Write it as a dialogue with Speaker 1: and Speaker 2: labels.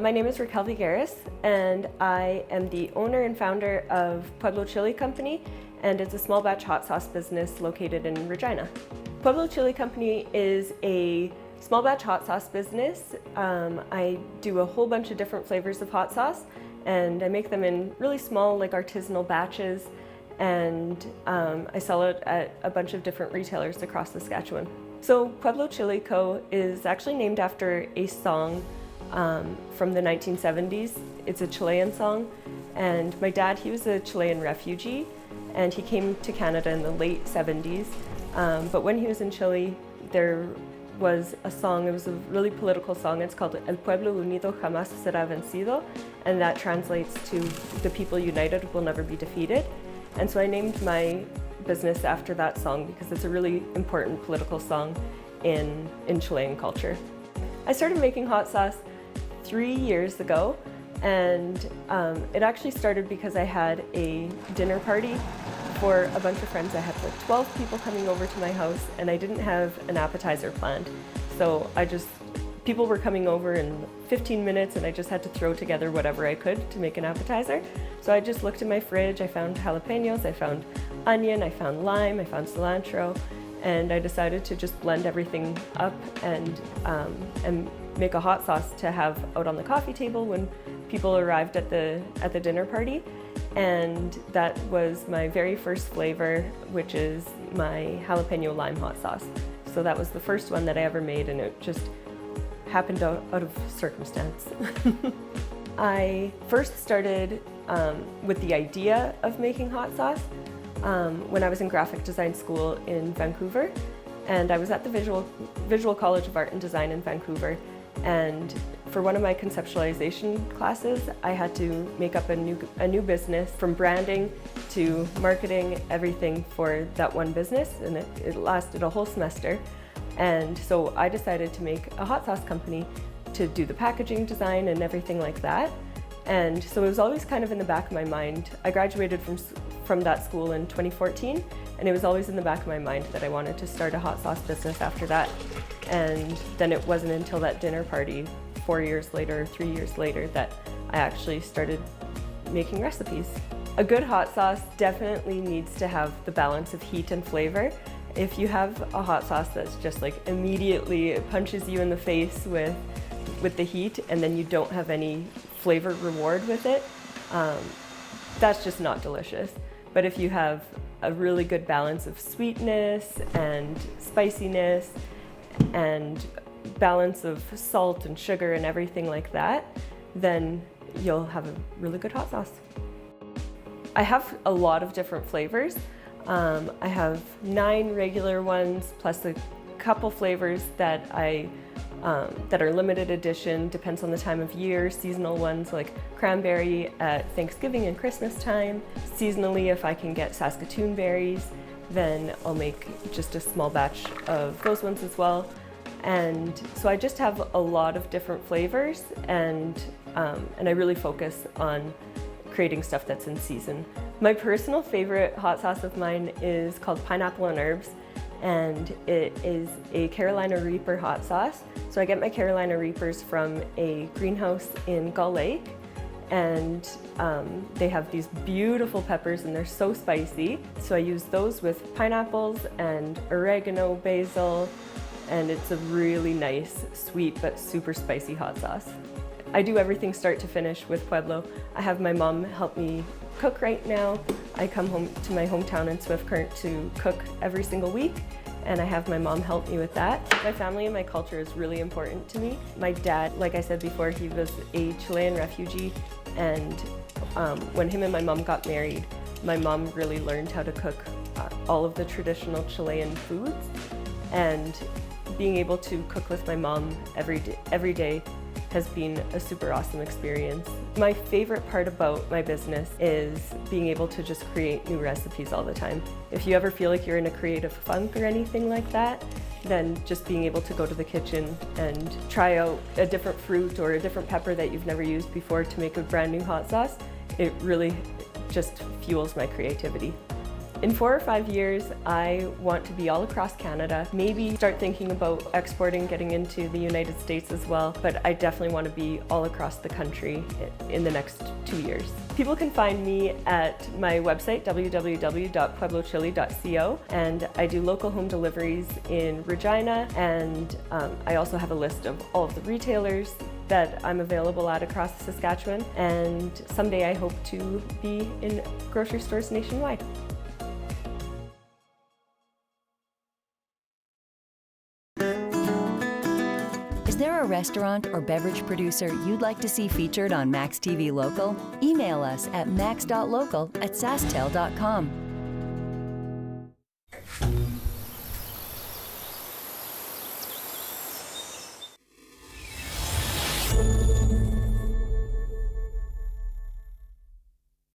Speaker 1: My name is Raquel Vigueras, and I am the owner and founder of Pueblo Chili Company, and it's a small batch hot sauce business located in Regina. Pueblo Chili Company is a small batch hot sauce business. I do a whole bunch of different flavors of hot sauce, and I make them in really small, like artisanal batches, and I sell it at a bunch of different retailers across Saskatchewan. So Pueblo Chili Co. is actually named after a song from the 1970s. It's a Chilean song, and my dad, he was a Chilean refugee, and he came to Canada in the late 70s. But when he was in Chile, there was a song, it was a really political song. It's called El Pueblo Unido Jamás Será Vencido, and that translates to the people united will never be defeated. And so I named my business after that song because it's a really important political song in Chilean culture. I started making hot sauce 3 years ago, and it actually started because I had a dinner party for a bunch of friends. I had like 12 people coming over to my house, and I didn't have an appetizer planned. So people were coming over in 15 minutes, and I just had to throw together whatever I could to make an appetizer. So I just looked in my fridge, I found jalapenos, I found onion, I found lime, I found cilantro, and I decided to just blend everything up and make a hot sauce to have out on the coffee table when people arrived at the dinner party. And that was my very first flavor, which is my jalapeno lime hot sauce. So that was the first one that I ever made, and it just happened out of circumstance. I first started with the idea of making hot sauce when I was in graphic design school in Vancouver, and I was at the Visual College of Art and Design in Vancouver. And for one of my conceptualization classes, I had to make up a new business, from branding to marketing, everything for that one business, and it lasted a whole semester. And so I decided to make a hot sauce company to do the packaging design and everything like that. And so it was always kind of in the back of my mind. I graduated from that school in 2014, and it was always in the back of my mind that I wanted to start a hot sauce business after that. And then it wasn't until that dinner party 4 years later, 3 years later, that I actually started making recipes. A good hot sauce definitely needs to have the balance of heat and flavor. If you have a hot sauce that's just like immediately it punches you in the face with the heat, and then you don't have any flavor reward with it, that's just not delicious. But if you have a really good balance of sweetness and spiciness and balance of salt and sugar and everything like that, then you'll have a really good hot sauce. I have a lot of different flavors. I have 9 regular ones plus a couple flavors that are limited edition, depends on the time of year, seasonal ones like cranberry at Thanksgiving and Christmas time. Seasonally, if I can get Saskatoon berries, then I'll make just a small batch of those ones as well. And so I just have a lot of different flavors, and I really focus on creating stuff that's in season. My personal favorite hot sauce of mine is called Pineapple and Herbs, and it is a Carolina Reaper hot sauce. So I get my Carolina Reapers from a greenhouse in Gull Lake, and they have these beautiful peppers, and they're so spicy. So I use those with pineapples and oregano, basil, and it's a really nice, sweet but super spicy hot sauce. I do everything start to finish with Pueblo. I have my mom help me cook right now. I come home to my hometown in Swift Current to cook every single week, and I have my mom help me with that. My family and my culture is really important to me. My dad, like I said before, he was a Chilean refugee, and when him and my mom got married, my mom really learned how to cook all of the traditional Chilean foods, and being able to cook with my mom every day has been a super awesome experience. My favorite part about my business is being able to just create new recipes all the time. If you ever feel like you're in a creative funk or anything like that, then just being able to go to the kitchen and try out a different fruit or a different pepper that you've never used before to make a brand new hot sauce, it really just fuels my creativity. In 4 or 5 years, I want to be all across Canada, maybe start thinking about exporting, getting into the United States as well, but I definitely want to be all across the country in the next 2 years. People can find me at my website, www.pueblochili.co, and I do local home deliveries in Regina, and I also have a list of all of the retailers that I'm available at across Saskatchewan, and someday I hope to be in grocery stores nationwide.
Speaker 2: Is there a restaurant or beverage producer you'd like to see featured on maxTV Local? Email us at max.local@sastel.com.